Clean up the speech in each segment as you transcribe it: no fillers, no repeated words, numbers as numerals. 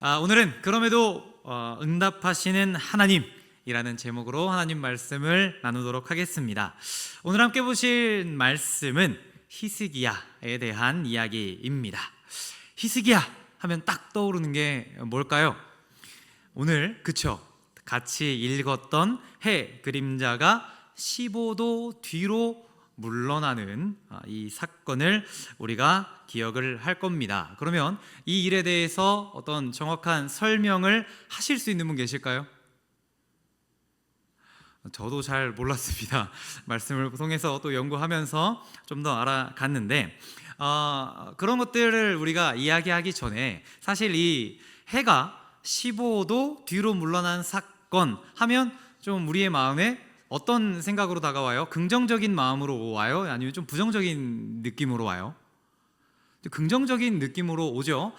오늘은 그럼에도 응답하시는 하나님이라는 제목으로 하나님 말씀을 나누도록 하겠습니다. 오늘 함께 보실 말씀은 히스기야에 대한 이야기입니다. 히스기야 하면 딱 떠오르는 게 뭘까요? 오늘 같이 읽었던 해 그림자가 15도 뒤로 물러나는 이 사건을 우리가 기억을 할 겁니다. 그러면 이 일에 대해서 어떤 정확한 설명을 하실 수 있는 분 계실까요? 저도 잘 몰랐습니다. 말씀을 통해서 또 연구하면서 좀 더 알아갔는데 그런 것들을 우리가 이야기하기 전에 사실 이 해가 15도 뒤로 물러난 사건 하면 좀 우리의 마음에 어떤 생각으로 다가와요? 긍정적인 마음으로 와요? 아니면 좀 부정적인 느낌으로 와요? 긍정적인 느낌으로 오죠.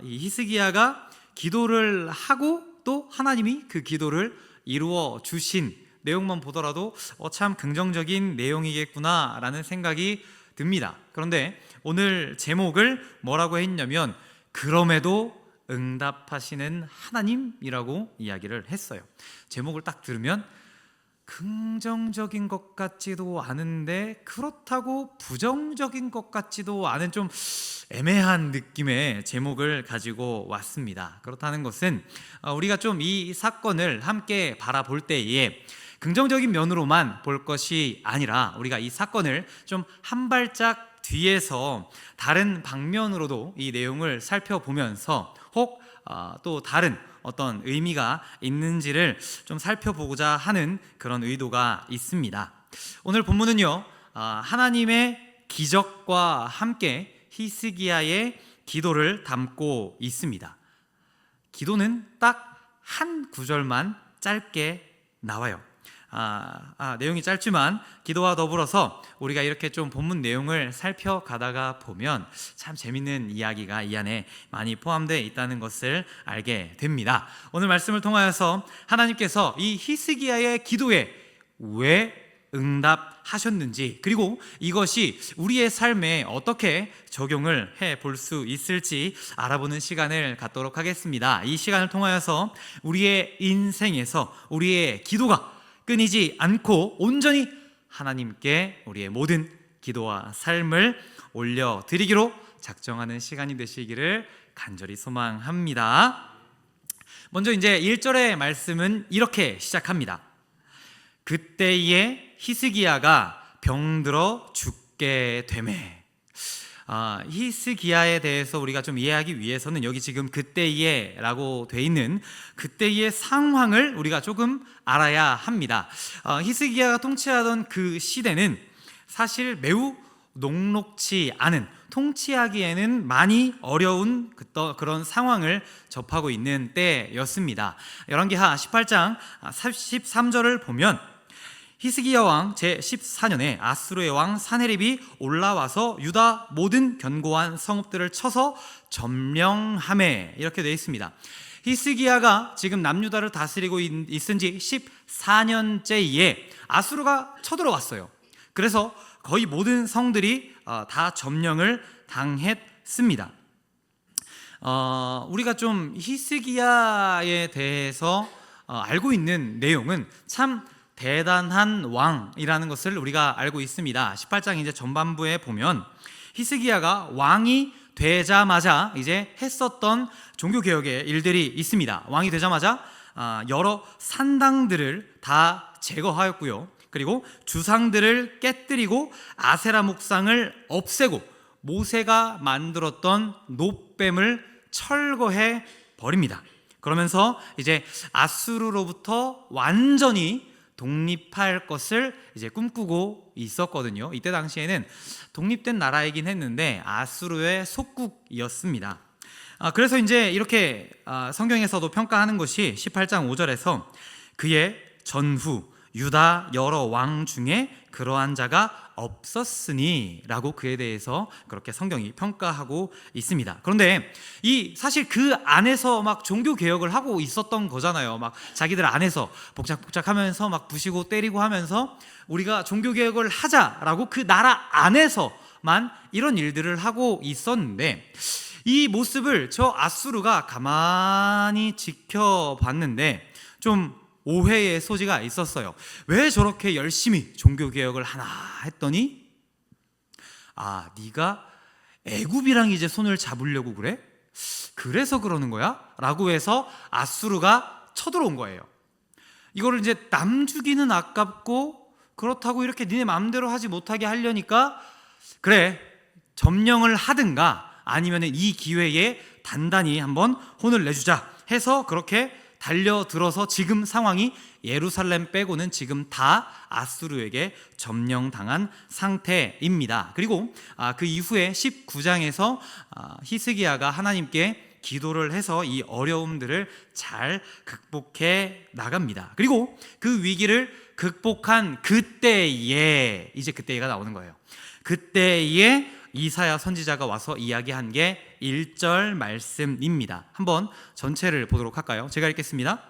이 히스기야가 기도를 하고 또 하나님이 그 기도를 이루어 주신 내용만 보더라도 참 긍정적인 내용이겠구나라는 생각이 듭니다. 그런데 오늘 제목을 뭐라고 했냐면 그럼에도 응답하시는 하나님이라고 이야기를 했어요. 제목을 딱 들으면 긍정적인 것 같지도 않은데 그렇다고 부정적인 것 같지도 않은 좀 애매한 느낌의 제목을 가지고 왔습니다. 그렇다는 것은 우리가 좀 이 사건을 함께 바라볼 때에 긍정적인 면으로만 볼 것이 아니라 우리가 이 사건을 좀 한 발짝 뒤에서 다른 방면으로도 이 내용을 살펴보면서 혹 또 다른 어떤 의미가 있는지를 좀 살펴보고자 하는 그런 의도가 있습니다. 오늘 본문은요, 하나님의 기적과 함께 히스기야의 기도를 담고 있습니다. 기도는 딱 한 구절만 짧게 나와요. 내용이 짧지만 기도와 더불어서 우리가 이렇게 좀 본문 내용을 살펴가다가 보면 참 재밌는 이야기가 이 안에 많이 포함되어 있다는 것을 알게 됩니다. 오늘 말씀을 통하여서 하나님께서 이 히스기야의 기도에 왜 응답하셨는지, 그리고 이것이 우리의 삶에 어떻게 적용을 해 볼 수 있을지 알아보는 시간을 갖도록 하겠습니다. 이 시간을 통하여서 우리의 인생에서 우리의 기도가 끊이지 않고 온전히 하나님께 우리의 모든 기도와 삶을 올려드리기로 작정하는 시간이 되시기를 간절히 소망합니다. 먼저 이제 1절의 말씀은 이렇게 시작합니다. 그때에 히스기야가 병들어 죽게 되매. 히스기야에 대해서 우리가 좀 이해하기 위해서는 여기 지금 그때에 라고 돼 있는 그때의 상황을 우리가 조금 알아야 합니다. 히스기야가 통치하던 그 시대는 사실 매우 녹록지 않은, 통치하기에는 많이 어려운 그런 상황을 접하고 있는 때였습니다. 열왕기하 18장 13절을 보면 히스기야 왕 제14년에 아수르의 왕 사네립이 올라와서 유다 모든 견고한 성읍들을 쳐서 점령하매, 이렇게 되어 있습니다. 히스기야가 지금 남유다를 다스리고 있은 지 14년째에 아수르가 쳐들어왔어요. 그래서 거의 모든 성들이 다 점령을 당했습니다. 우리가 좀 히스기야에 대해서 알고 있는 내용은 참 대단한 왕이라는 것을 우리가 알고 있습니다. 18장 이제 전반부에 보면 히스기야가 왕이 되자마자 이제 했었던 종교개혁의 일들이 있습니다. 왕이 되자마자 여러 산당들을 다 제거하였고요. 그리고 주상들을 깨뜨리고 아세라 목상을 없애고 모세가 만들었던 놋뱀을 철거해 버립니다. 그러면서 이제 아수르로부터 완전히 독립할 것을 이제 꿈꾸고 있었거든요. 이때 당시에는 독립된 나라이긴 했는데 아수르의 속국이었습니다. 그래서 이제 이렇게 성경에서도 평가하는 것이 18장 5절에서 그의 전후 유다 여러 왕 중에 그러한 자가 없었으니 라고 그에 대해서 그렇게 성경이 평가하고 있습니다. 그런데 사실 그 안에서 막 종교 개혁을 하고 있었던 거잖아요. 막 자기들 안에서 복작복작하면서 막 부시고 때리고 하면서 우리가 종교 개혁을 하자라고 그 나라 안에서만 이런 일들을 하고 있었는데 이 모습을 저 앗수르가 가만히 지켜봤는데 좀 오해의 소지가 있었어요. 왜 저렇게 열심히 종교개혁을 하나 했더니, 아, 네가 애굽이랑 이제 손을 잡으려고 그래? 그래서 그러는 거야? 라고 해서 앗수르가 쳐들어온 거예요. 이거를 이제 남 주기는 아깝고 그렇다고 이렇게 니네 마음대로 하지 못하게 하려니까, 그래, 점령을 하든가 아니면 이 기회에 단단히 한번 혼을 내주자 해서 그렇게 달려들어서 지금 상황이 예루살렘 빼고는 지금 다 아수르에게 점령당한 상태입니다. 그리고 그 이후에 19장에서 히스기야가 하나님께 기도를 해서 이 어려움들을 잘 극복해 나갑니다. 그리고 그 위기를 극복한 그때에, 이제 그때가 나오는 거예요. 그때에 이사야 선지자가 와서 이야기한 게 1절 말씀입니다. 한번 전체를 보도록 할까요? 제가 읽겠습니다.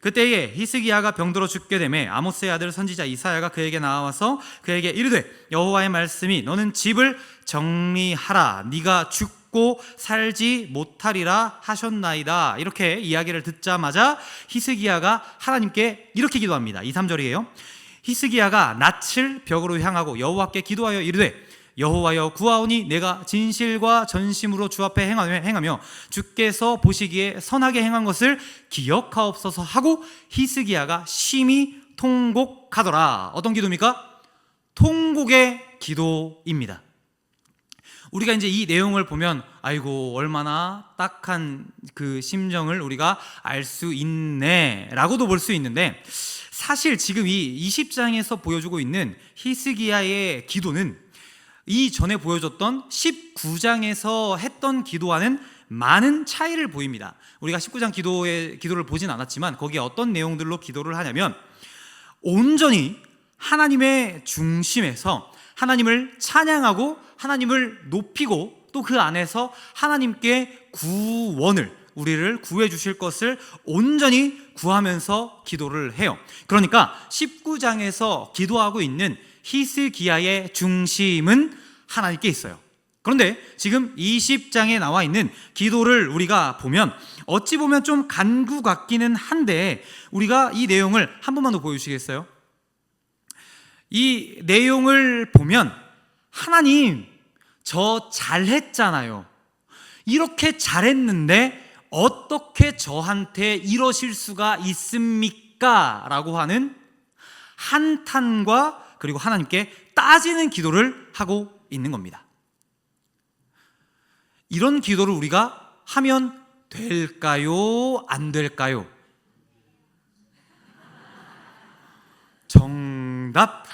그때에 히스기야가 병들어 죽게 되매 아모스의 아들 선지자 이사야가 그에게 나와서 그에게 이르되 여호와의 말씀이 너는 집을 정리하라, 네가 죽고 살지 못하리라 하셨나이다. 이렇게 이야기를 듣자마자 히스기야가 하나님께 이렇게 기도합니다. 2, 3절이에요. 히스기야가 낯을 벽으로 향하고 여호와께 기도하여 이르되 여호와여 구하오니 내가 진실과 전심으로 주 앞에 행하며 주께서 보시기에 선하게 행한 것을 기억하옵소서 하고 히스기야가 심히 통곡하더라. 어떤 기도입니까? 통곡의 기도입니다. 우리가 이제 이 내용을 보면 아이고 얼마나 딱한 그 심정을 우리가 알 수 있네 라고도 볼 수 있는데, 사실 지금 이 20장에서 보여주고 있는 히스기야의 기도는 이전에 보여줬던 19장에서 했던 기도와는 많은 차이를 보입니다. 우리가 19장 기도를 보진 않았지만 거기에 어떤 내용들로 기도를 하냐면, 온전히 하나님의 중심에서 하나님을 찬양하고 하나님을 높이고 또 그 안에서 하나님께 구원을, 우리를 구해 주실 것을 온전히 구하면서 기도를 해요. 그러니까 19장에서 기도하고 있는 히스기야의 중심은 하나님께 있어요. 그런데 지금 20장에 나와 있는 기도를 우리가 보면 어찌 보면 좀 간구 같기는 한데, 우리가 이 내용을 한 번만 더 보여주시겠어요? 이 내용을 보면 하나님 저 잘했잖아요. 이렇게 잘했는데 어떻게 저한테 이러실 수가 있습니까? 라고 하는 한탄과 그리고 하나님께 따지는 기도를 하고 있는 겁니다. 이런 기도를 우리가 하면 될까요? 안 될까요? 정답,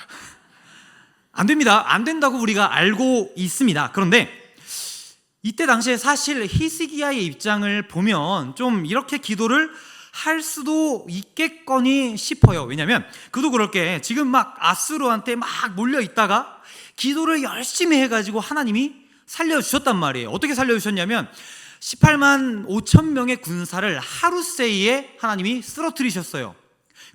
안 됩니다. 안 된다고 우리가 알고 있습니다. 그런데 이때 당시에 사실 히스기야의 입장을 보면 좀 이렇게 기도를 할 수도 있겠거니 싶어요. 왜냐하면 그도 그럴 게 지금 막 아수르한테 막 몰려 있다가 기도를 열심히 해가지고 하나님이 살려주셨단 말이에요. 어떻게 살려주셨냐면 18만 5천 명의 군사를 하루세이에 하나님이 쓰러뜨리셨어요.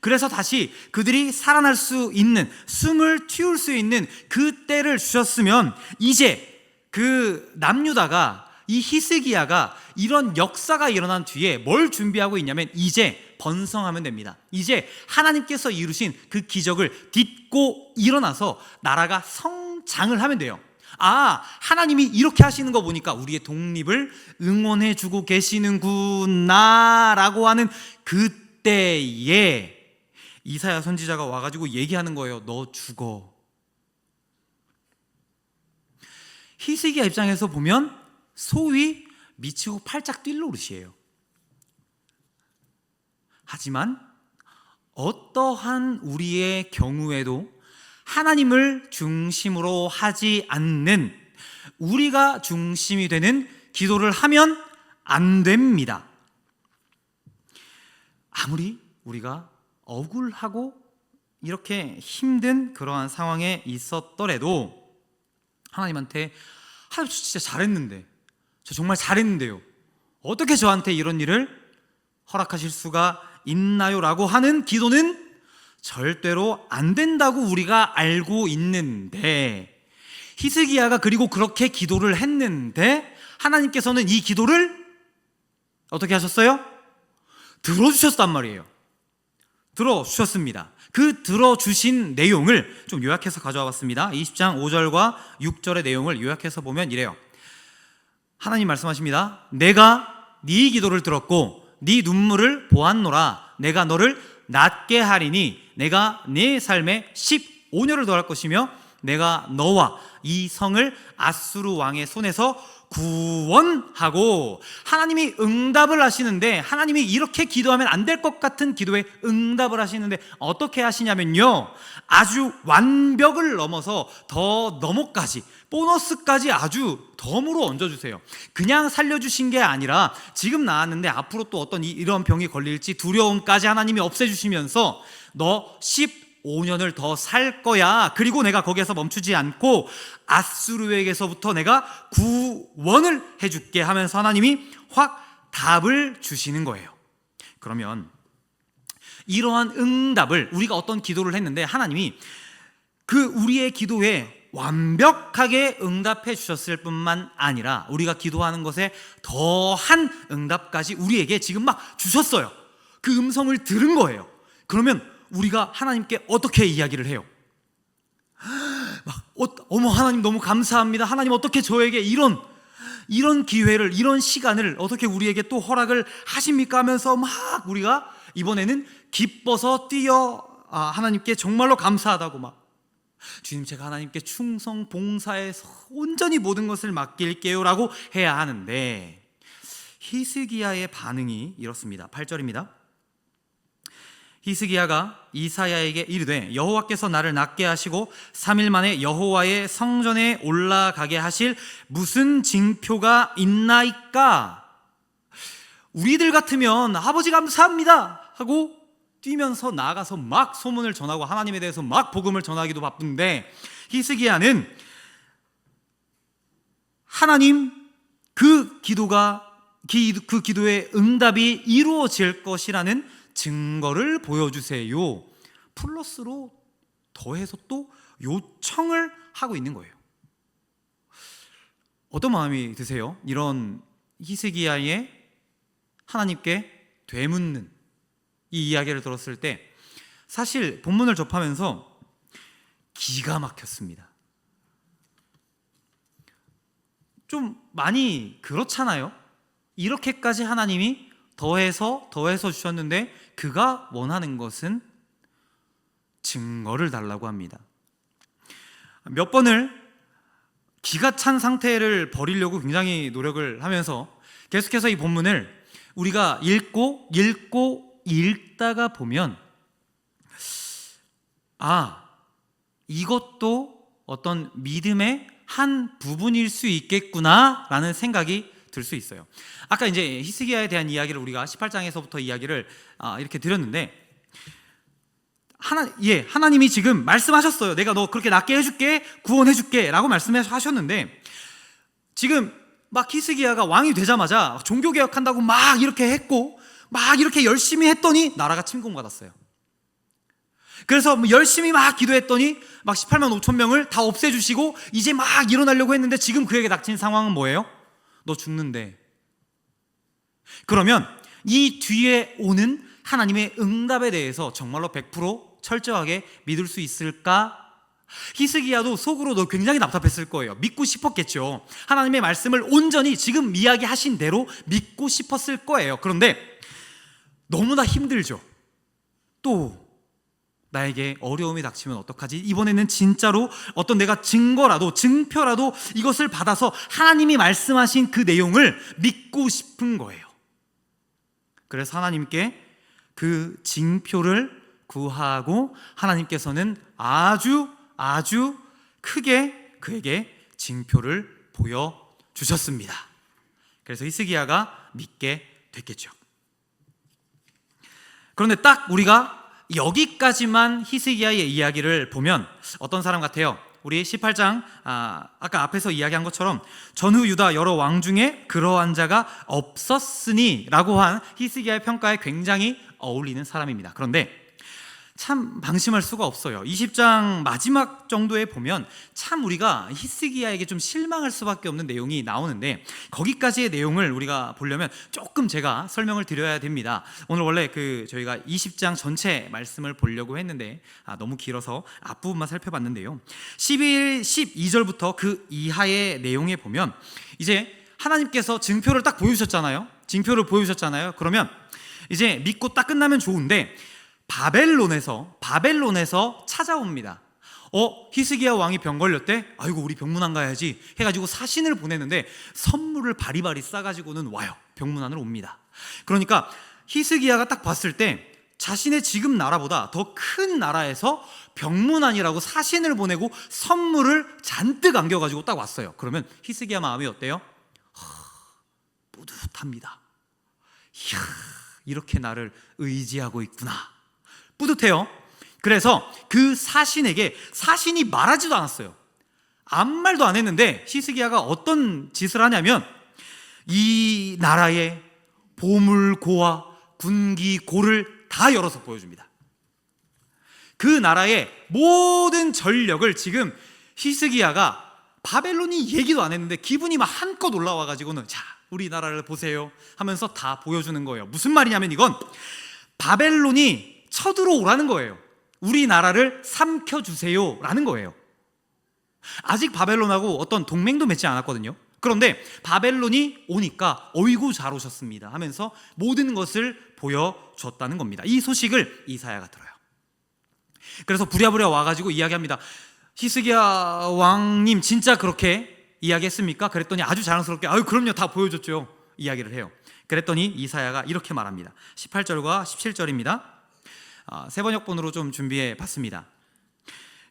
그래서 다시 그들이 살아날 수 있는, 숨을 틔울 수 있는 그 때를 주셨으면, 이제 그 남유다가, 이 히스기야가 이런 역사가 일어난 뒤에 뭘 준비하고 있냐면 이제 번성하면 됩니다. 이제 하나님께서 이루신 그 기적을 딛고 일어나서 나라가 성장을 하면 돼요. 아, 하나님이 이렇게 하시는 거 보니까 우리의 독립을 응원해 주고 계시는구나 라고 하는 그때에 이사야 선지자가 와가지고 얘기하는 거예요. 너 죽어. 히스기야 입장에서 보면 소위 미치고 팔짝 뛸 노릇이에요. 하지만 어떠한 우리의 경우에도 하나님을 중심으로 하지 않는, 우리가 중심이 되는 기도를 하면 안 됩니다. 아무리 우리가 억울하고 이렇게 힘든 그러한 상황에 있었더라도 하나님한테, 하나님 저 진짜 잘했는데, 저 정말 잘했는데요, 어떻게 저한테 이런 일을 허락하실 수가 있나요? 라고 하는 기도는 절대로 안 된다고 우리가 알고 있는데, 히스기야가 그리고 그렇게 기도를 했는데 하나님께서는 이 기도를 어떻게 하셨어요? 들어주셨단 말이에요. 들어주셨습니다. 그 들어주신 내용을 좀 요약해서 가져와 봤습니다. 20장 5절과 6절의 내용을 요약해서 보면 이래요. 하나님 말씀하십니다. 내가 네 기도를 들었고 네 눈물을 보았노라. 내가 너를 낫게 하리니 내가 네 삶에 15년을 더할 것이며 내가 너와 이 성을 아수르 왕의 손에서 구원하고. 하나님이 응답을 하시는데, 하나님이 이렇게 기도하면 안 될 것 같은 기도에 응답을 하시는데 어떻게 하시냐면요, 아주 완벽을 넘어서 더 너머까지, 보너스까지 아주 덤으로 얹어주세요. 그냥 살려주신 게 아니라 지금 나았는데 앞으로 또 어떤 이런 병이 걸릴지 두려움까지 하나님이 없애주시면서 너 15년을 더 살 거야. 그리고 내가 거기에서 멈추지 않고 아수르에게서부터 내가 구원을 해줄게 하면서 하나님이 확 답을 주시는 거예요. 그러면 이러한 응답을, 우리가 어떤 기도를 했는데 하나님이 그 우리의 기도에 완벽하게 응답해 주셨을 뿐만 아니라 우리가 기도하는 것에 더한 응답까지 우리에게 지금 막 주셨어요. 그 음성을 들은 거예요. 그러면 우리가 하나님께 어떻게 이야기를 해요? 어머 하나님 너무 감사합니다. 하나님 어떻게 저에게 이런 기회를, 이런 시간을 어떻게 우리에게 또 허락을 하십니까 하면서 막 우리가 이번에는 기뻐서 하나님께 정말로 감사하다고 막, 주님 제가 하나님께 충성 봉사해서 온전히 모든 것을 맡길게요 라고 해야 하는데, 히스기야의 반응이 이렇습니다. 8절입니다. 히스기야가 이사야에게 이르되 여호와께서 나를 낫게 하시고 3일 만에 여호와의 성전에 올라가게 하실 무슨 징표가 있나이까? 우리들 같으면 아버지 감사합니다 하고 뛰면서 나가서 막 소문을 전하고 하나님에 대해서 막 복음을 전하기도 바쁜데, 히스기야는 하나님 그 기도의 응답이 이루어질 것이라는 증거를 보여주세요 플러스로 더해서 또 요청을 하고 있는 거예요. 어떤 마음이 드세요? 이런 히스기야의 하나님께 되묻는 이 이야기를 들었을 때 사실 본문을 접하면서 기가 막혔습니다. 좀 많이 그렇잖아요. 이렇게까지 하나님이 더해서 주셨는데 그가 원하는 것은 증거를 달라고 합니다. 몇 번을 기가 찬 상태를 버리려고 굉장히 노력을 하면서 계속해서 이 본문을 우리가 읽고 읽다가 보면 이것도 어떤 믿음의 한 부분일 수 있겠구나라는 생각이 들 수 있어요. 아까 이제 히스기야에 대한 이야기를 우리가 18장에서부터 이야기를 이렇게 드렸는데, 하나님이 지금 말씀하셨어요. 내가 너 그렇게 낫게 해줄게, 구원해줄게 라고 말씀하셨는데, 지금 막 히스기야가 왕이 되자마자 종교개혁한다고 막 이렇게 했고 막 이렇게 열심히 했더니 나라가 침공받았어요. 그래서 열심히 막 기도했더니 막 18만 5천 명을 다 없애주시고 이제 막 일어나려고 했는데 지금 그에게 닥친 상황은 뭐예요? 너 죽는데. 그러면 이 뒤에 오는 하나님의 응답에 대해서 정말로 100% 철저하게 믿을 수 있을까? 히스기야도 속으로도 굉장히 답답했을 거예요. 믿고 싶었겠죠. 하나님의 말씀을 온전히 지금 이야기하신 대로 믿고 싶었을 거예요. 그런데 너무나 힘들죠. 또 나에게 어려움이 닥치면 어떡하지? 이번에는 진짜로 어떤 내가 증표라도 이것을 받아서 하나님이 말씀하신 그 내용을 믿고 싶은 거예요. 그래서 하나님께 그 징표를 구하고 하나님께서는 아주 크게 그에게 징표를 보여주셨습니다. 그래서 히스기야가 믿게 됐겠죠. 그런데 딱 우리가 여기까지만 히스기야의 이야기를 보면 어떤 사람 같아요? 우리 18장 아까 앞에서 이야기한 것처럼 전후 유다 여러 왕 중에 그러한 자가 없었으니 라고 한 히스기야의 평가에 굉장히 어울리는 사람입니다. 그런데 참 방심할 수가 없어요. 20장 마지막 정도에 보면 참 우리가 히스기야에게 좀 실망할 수밖에 없는 내용이 나오는데, 거기까지의 내용을 우리가 보려면 조금 제가 설명을 드려야 됩니다. 오늘 원래 저희가 20장 전체 말씀을 보려고 했는데 너무 길어서 앞부분만 살펴봤는데요, 12절부터 그 이하의 내용에 보면 이제 하나님께서 징표를 딱 보여주셨잖아요. 징표를 보여주셨잖아요. 그러면 이제 믿고 딱 끝나면 좋은데 바벨론에서 찾아옵니다. 히스기야 왕이 병 걸렸대? 아이고 우리 병문안 가야지 해가지고 사신을 보내는데 선물을 바리바리 싸가지고는 와요. 병문안으로 옵니다. 그러니까 히스기야가 딱 봤을 때 자신의 지금 나라보다 더 큰 나라에서 병문안이라고 사신을 보내고 선물을 잔뜩 안겨가지고 딱 왔어요. 그러면 히스기야 마음이 어때요? 뿌듯합니다. 이야, 이렇게 나를 의지하고 있구나. 뿌듯해요. 그래서 그 사신에게, 사신이 말하지도 않았어요. 아무 말도 안 했는데 히스기야가 어떤 짓을 하냐면 이 나라의 보물고와 군기고를 다 열어서 보여줍니다. 그 나라의 모든 전력을 지금 히스기야가, 바벨론이 얘기도 안 했는데 기분이 막 한껏 올라와가지고는 자, 우리나라를 보세요 하면서 다 보여주는 거예요. 무슨 말이냐면 이건 바벨론이 쳐들어오라는 거예요. 우리나라를 삼켜주세요 라는 거예요. 아직 바벨론하고 어떤 동맹도 맺지 않았거든요. 그런데 바벨론이 오니까 어이구 잘 오셨습니다 하면서 모든 것을 보여줬다는 겁니다. 이 소식을 이사야가 들어요. 그래서 부랴부랴 와가지고 이야기합니다. 히스기야 왕님 진짜 그렇게 이야기했습니까? 그랬더니 아주 자랑스럽게 아유 그럼요 다 보여줬죠 이야기를 해요. 그랬더니 이사야가 이렇게 말합니다. 18절과 17절입니다. 세 번역본으로 좀 준비해 봤습니다.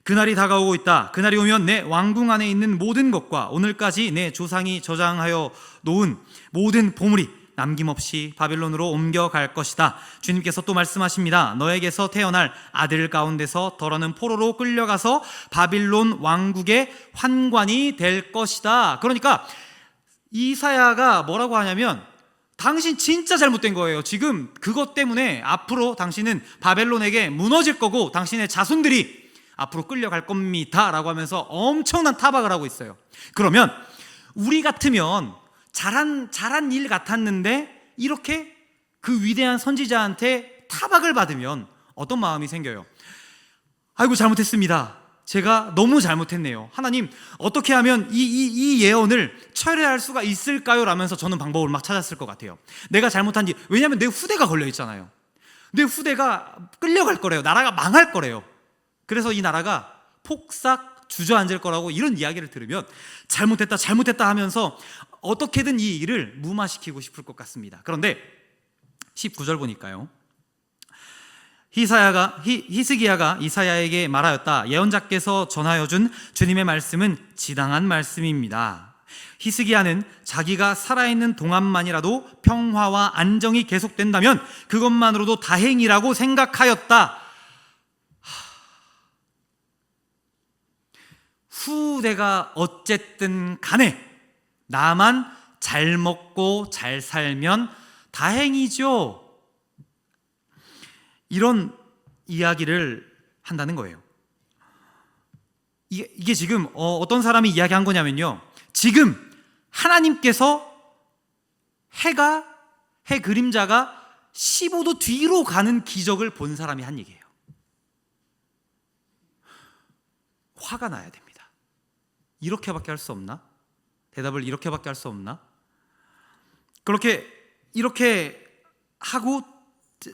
그날이 다가오고 있다. 그날이 오면 내 왕궁 안에 있는 모든 것과 오늘까지 내 조상이 저장하여 놓은 모든 보물이 남김없이 바벨론으로 옮겨갈 것이다. 주님께서 또 말씀하십니다. 너에게서 태어날 아들 가운데서 더러는 포로로 끌려가서 바빌론 왕국의 환관이 될 것이다. 그러니까 이사야가 뭐라고 하냐면 당신 진짜 잘못된 거예요. 지금 그것 때문에 앞으로 당신은 바벨론에게 무너질 거고 당신의 자손들이 앞으로 끌려갈 겁니다 라고 하면서 엄청난 타박을 하고 있어요. 그러면 우리 같으면 잘한 일 같았는데 이렇게 그 위대한 선지자한테 타박을 받으면 어떤 마음이 생겨요? 아이고 잘못했습니다. 제가 너무 잘못했네요. 하나님 어떻게 하면 이 예언을 철회할 수가 있을까요? 라면서 저는 방법을 막 찾았을 것 같아요. 내가 잘못한 일, 왜냐하면 내 후대가 걸려 있잖아요. 내 후대가 끌려갈 거래요. 나라가 망할 거래요. 그래서 이 나라가 폭삭 주저앉을 거라고 이런 이야기를 들으면 잘못했다 하면서 어떻게든 이 일을 무마시키고 싶을 것 같습니다. 그런데 19절 보니까요, 히스기야가 이사야에게 말하였다. 예언자께서 전하여준 주님의 말씀은 지당한 말씀입니다. 히스기야는 자기가 살아있는 동안만이라도 평화와 안정이 계속된다면 그것만으로도 다행이라고 생각하였다. 후대가 어쨌든 간에 나만 잘 먹고 잘 살면 다행이죠. 이런 이야기를 한다는 거예요. 이게 지금 어떤 사람이 이야기한 거냐면요, 지금 하나님께서 해 그림자가 15도 뒤로 가는 기적을 본 사람이 한 얘기예요. 화가 나야 됩니다. 이렇게밖에 할 수 없나? 대답을 이렇게밖에 할 수 없나? 이렇게 하고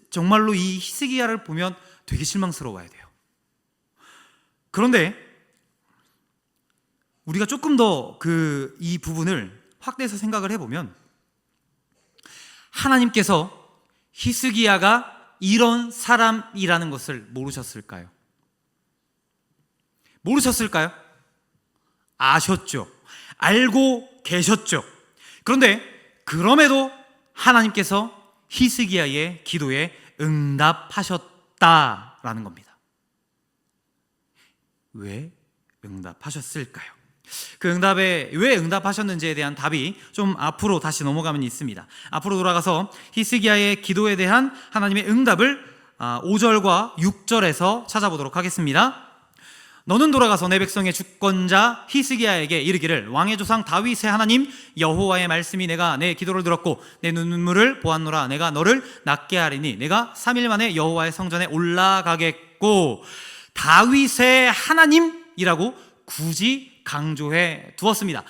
정말로 이 히스기야를 보면 되게 실망스러워야 돼요. 그런데 우리가 조금 더 이 부분을 확대해서 생각을 해보면 하나님께서 히스기야가 이런 사람이라는 것을 모르셨을까요? 모르셨을까요? 아셨죠. 알고 계셨죠. 그런데 그럼에도 하나님께서 히스기야의 기도에 응답하셨다라는 겁니다. 왜 응답하셨을까요? 그 응답에 왜 응답하셨는지에 대한 답이 좀 앞으로 다시 넘어가면 있습니다. 앞으로 돌아가서 히스기야의 기도에 대한 하나님의 응답을 5절과 6절에서 찾아보도록 하겠습니다. 너는 돌아가서 내 백성의 주권자 히스기야에게 이르기를 왕의 조상 다윗의 하나님 여호와의 말씀이 내가 내 기도를 들었고 내 눈물을 보았노라. 내가 너를 낫게 하리니 내가 3일 만에 여호와의 성전에 올라가겠고, 다윗의 하나님이라고 굳이 강조해 두었습니다.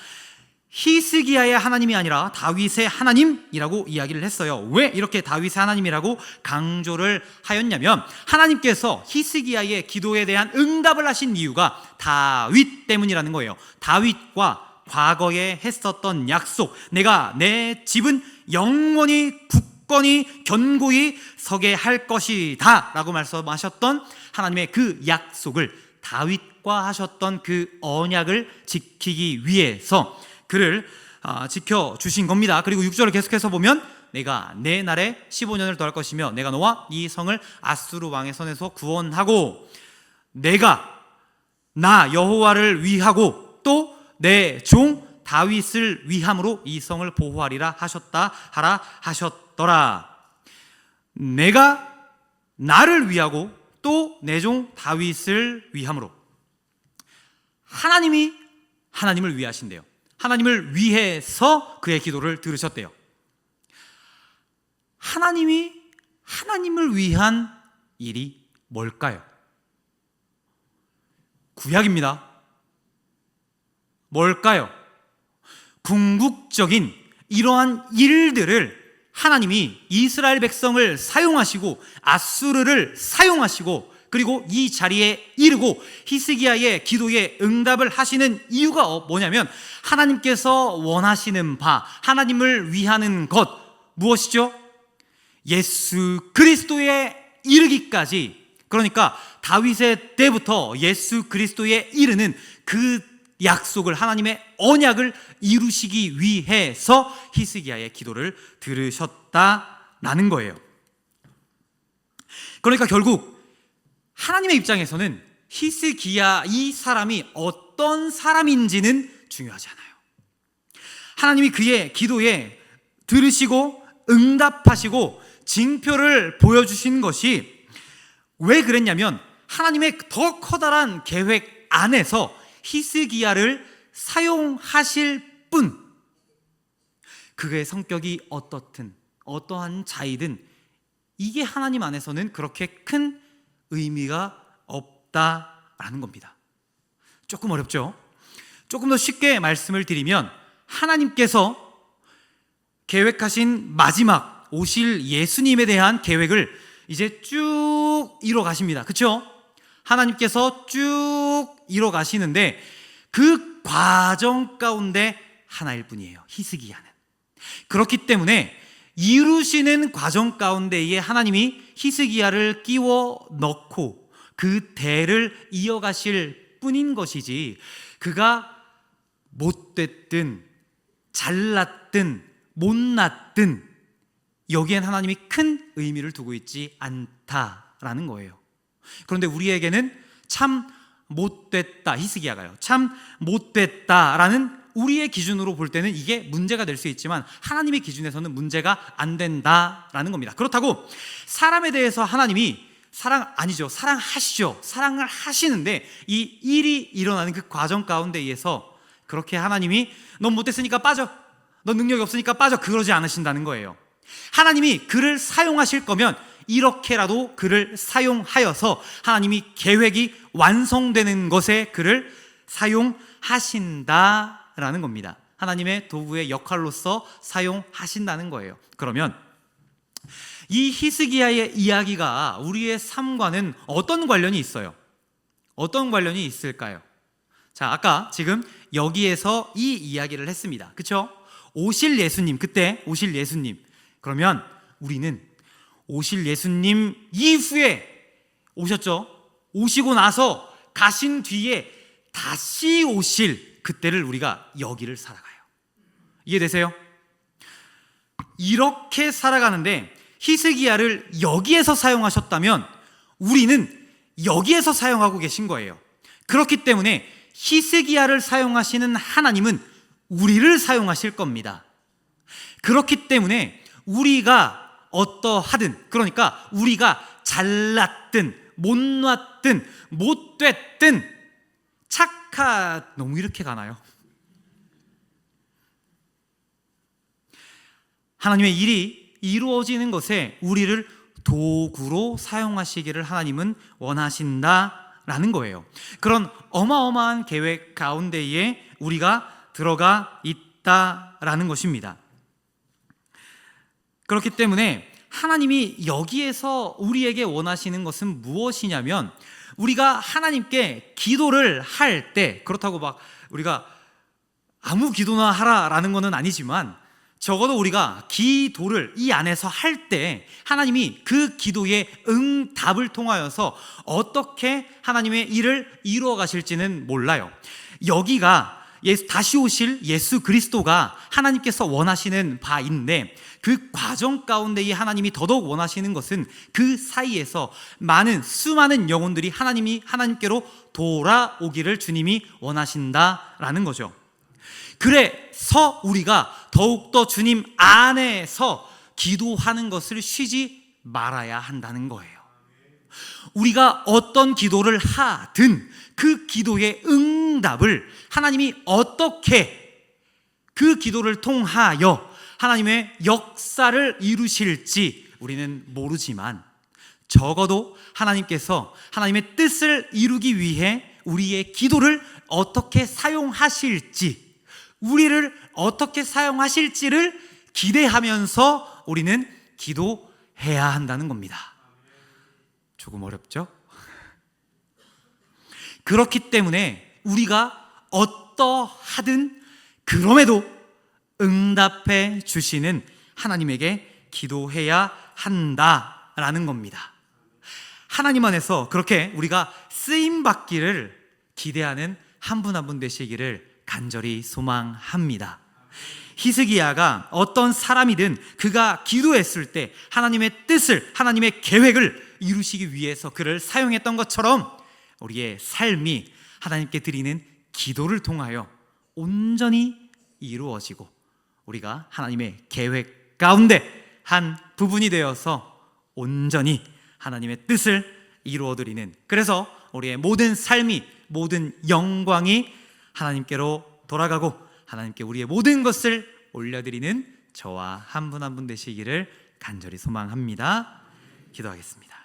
히스기야의 하나님이 아니라 다윗의 하나님이라고 이야기를 했어요. 왜 이렇게 다윗의 하나님이라고 강조를 하였냐면, 하나님께서 히스기야의 기도에 대한 응답을 하신 이유가 다윗 때문이라는 거예요. 다윗과 과거에 했었던 약속, 내가 내 집은 영원히 굳건히 견고히 서게 할 것이다 라고 말씀하셨던 하나님의 그 약속을, 다윗과 하셨던 그 언약을 지키기 위해서 그를 지켜주신 겁니다. 그리고 6절을 계속해서 보면 내가 내 날에 15년을 더할 것이며 내가 너와 이 성을 아수르 왕의 손에서 구원하고 내가 나 여호와를 위하고 또 내 종 다윗을 위함으로 이 성을 보호하리라 하셨더라. 내가 나를 위하고 또 내 종 다윗을 위함으로. 하나님이 하나님을 위하신대요. 하나님을 위해서 그의 기도를 들으셨대요. 하나님이 하나님을 위한 일이 뭘까요? 구약입니다. 뭘까요? 궁극적인 이러한 일들을 하나님이 이스라엘 백성을 사용하시고 아수르를 사용하시고 그리고 이 자리에 이르고 히스기야의 기도에 응답을 하시는 이유가 뭐냐면, 하나님께서 원하시는 바, 하나님을 위하는 것 무엇이죠? 예수 그리스도에 이르기까지, 그러니까 다윗의 때부터 예수 그리스도에 이르는 그 약속을, 하나님의 언약을 이루시기 위해서 히스기야의 기도를 들으셨다라는 거예요. 그러니까 결국 하나님의 입장에서는 히스기야 이 사람이 어떤 사람인지는 중요하지 않아요. 하나님이 그의 기도에 들으시고 응답하시고 징표를 보여주신 것이 왜 그랬냐면, 하나님의 더 커다란 계획 안에서 히스기야를 사용하실 뿐, 그의 성격이 어떻든 어떠한 자이든 이게 하나님 안에서는 그렇게 큰 의미가 없다라는 겁니다. 조금 어렵죠? 조금 더 쉽게 말씀을 드리면, 하나님께서 계획하신 마지막 오실 예수님에 대한 계획을 이제 쭉 이뤄 가십니다. 그렇죠? 하나님께서 쭉 이뤄 가시는데 그 과정 가운데 하나일 뿐이에요, 히스기야는. 그렇기 때문에 이루시는 과정 가운데에 하나님이 히스기야를 끼워 넣고 그 대를 이어가실 뿐인 것이지, 그가 못됐든 잘났든 못났든 여기엔 하나님이 큰 의미를 두고 있지 않다라는 거예요. 그런데 우리에게는 참 못됐다, 히스기야가요, 참 못됐다라는 우리의 기준으로 볼 때는 이게 문제가 될 수 있지만 하나님의 기준에서는 문제가 안 된다라는 겁니다. 그렇다고 사람에 대해서 하나님이 사랑하시죠. 사랑을 하시는데 이 일이 일어나는 그 과정 가운데 의해서 그렇게 하나님이 넌 못됐으니까 빠져, 넌 능력이 없으니까 빠져, 그러지 않으신다는 거예요. 하나님이 그를 사용하실 거면 이렇게라도 그를 사용하여서 하나님이 계획이 완성되는 것에 그를 사용하신다라는 겁니다. 하나님의 도구의 역할로서 사용하신다는 거예요. 그러면 이 히스기야의 이야기가 우리의 삶과는 어떤 관련이 있어요? 어떤 관련이 있을까요? 자, 아까 지금 여기에서 이 이야기를 했습니다. 그렇죠? 오실 예수님, 그때 오실 예수님. 그러면 우리는 오실 예수님 이후에 오셨죠? 오시고 나서 가신 뒤에 다시 오실 그때를 우리가 여기를 살아가요. 이해되세요? 이렇게 살아가는데 히스기야를 여기에서 사용하셨다면 우리는 여기에서 사용하고 계신 거예요. 그렇기 때문에 히스기야를 사용하시는 하나님은 우리를 사용하실 겁니다. 그렇기 때문에 우리가 어떠하든, 그러니까 우리가 잘났든 못났든 못됐든 너무 이렇게 가나요? 하나님의 일이 이루어지는 것에 우리를 도구로 사용하시기를 하나님은 원하신다라는 거예요. 그런 어마어마한 계획 가운데에 우리가 들어가 있다라는 것입니다. 그렇기 때문에 하나님이 여기에서 우리에게 원하시는 것은 무엇이냐면, 우리가 하나님께 기도를 할 때, 그렇다고 막 우리가 아무 기도나 하라라는 것은 아니지만, 적어도 우리가 기도를 이 안에서 할 때 하나님이 그 기도의 응답을 통하여서 어떻게 하나님의 일을 이루어 가실지는 몰라요. 여기가 다시 오실 예수 그리스도가 하나님께서 원하시는 바인데, 그 과정 가운데에 하나님이 더더욱 원하시는 것은 그 사이에서 수많은 영혼들이 하나님께로 돌아오기를 주님이 원하신다라는 거죠. 그래서 우리가 더욱더 주님 안에서 기도하는 것을 쉬지 말아야 한다는 거예요. 우리가 어떤 기도를 하든 그 기도의 응답을 하나님이 어떻게 그 기도를 통하여 하나님의 역사를 이루실지 우리는 모르지만, 적어도 하나님께서 하나님의 뜻을 이루기 위해 우리의 기도를 어떻게 사용하실지, 우리를 어떻게 사용하실지를 기대하면서 우리는 기도해야 한다는 겁니다. 조금 어렵죠? 그렇기 때문에 우리가 어떠하든 그럼에도 응답해 주시는 하나님에게 기도해야 한다라는 겁니다. 하나님 안에서 그렇게 우리가 쓰임받기를 기대하는 한 분 한 분 되시기를 간절히 소망합니다. 히스기야가 어떤 사람이든 그가 기도했을 때 하나님의 뜻을, 하나님의 계획을 이루시기 위해서 그를 사용했던 것처럼 우리의 삶이 하나님께 드리는 기도를 통하여 온전히 이루어지고 우리가 하나님의 계획 가운데 한 부분이 되어서 온전히 하나님의 뜻을 이루어드리는, 그래서 우리의 모든 삶이, 모든 영광이 하나님께로 돌아가고 하나님께 우리의 모든 것을 올려드리는 저와 한 분 한 분 되시기를 간절히 소망합니다. 기도하겠습니다.